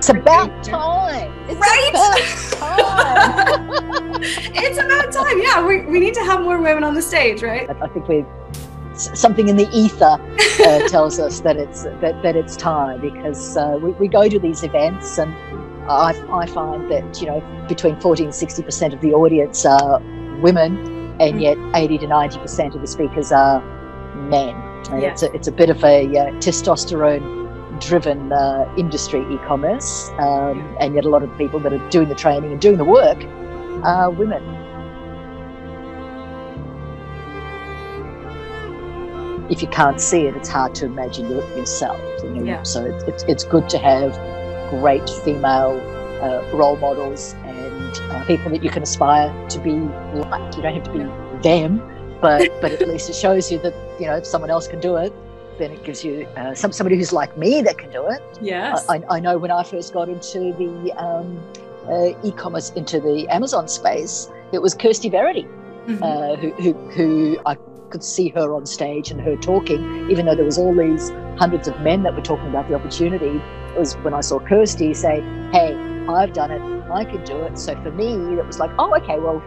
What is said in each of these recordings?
It's about time. Right? It's about time. Yeah, we need to have more women on the stage, right? I think something in the ether tells us that it's time, because we go to these events, and I find that, you know, between 40 and 60% of the audience are women, and yet 80 to 90% of the speakers are men. And Yeah. it's a bit of a testosterone-driven industry, e-commerce, and yet a lot of the people that are doing the training and doing the work are women. If you can't see it, it's hard to imagine it yourself. You know? Yeah. So it's good to have great female role models and people that you can aspire to be like. You don't have to be them, but at least it shows you that, you know, if someone else can do it, then it gives you somebody who's like me that can do it. Yes. I know when I first got into the e-commerce, into the Amazon space, it was Kirsty Verity, who I could see her on stage and her talking, even though there was all these hundreds of men that were talking about the opportunity. It was when I saw Kirsty say, hey, I've done it, I can do it. So for me, it was like, oh, okay, well,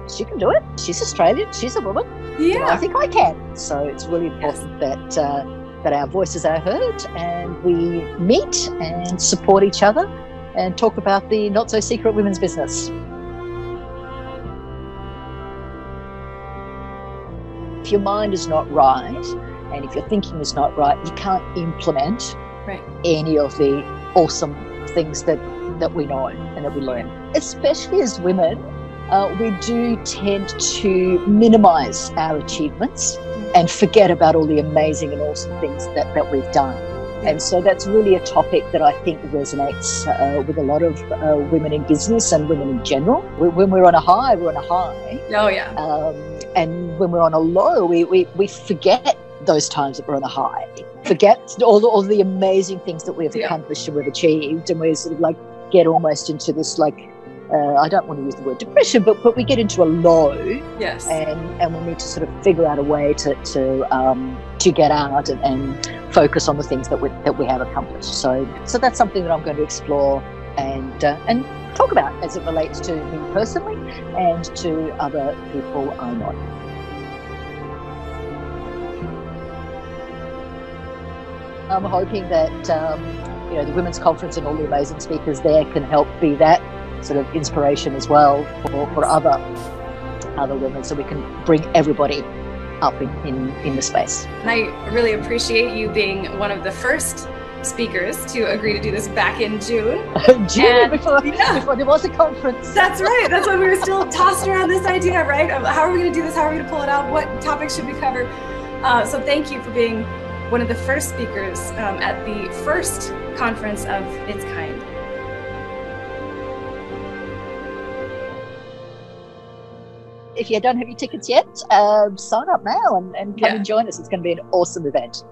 she can do it. She's Australian, she's a woman. Yeah. You know, I think I can. So it's really important that our voices are heard, and we meet and support each other and talk about the not-so-secret women's business. If your mind is not right, and if your thinking is not right, you can't implement any of the awesome things that we know and that we learn. Especially as women, we do tend to minimize our achievements and forget about all the amazing and awesome things that we've done. And so that's really a topic that I think resonates with a lot of women in business and women in general. When we're on a high, we're on a high. Oh, yeah. And when we're on a low, we forget those times that we're on a high. Forget all the amazing things that we've accomplished and we've achieved, and we sort of like get almost into this like, I don't want to use the word depression, but we get into a low. Yes. And we need to sort of figure out a way to get out and focus on the things that we have accomplished. So that's something that I'm going to explore and talk about as it relates to me personally and to other people I know. I'm hoping that you know, the Women's Conference and all the amazing speakers there can help be that sort of inspiration as well for other women, so we can bring everybody up in the space. And I really appreciate you being one of the first speakers to agree to do this back in June. Before there was a conference. That's right. That's when we were still tossing around this idea, right? Of how are we going to do this? How are we going to pull it out? What topics should we cover? So thank you for being one of the first speakers at the first conference of its kind. If you don't have your tickets yet, sign up now and come and join us. It's going to be an awesome event.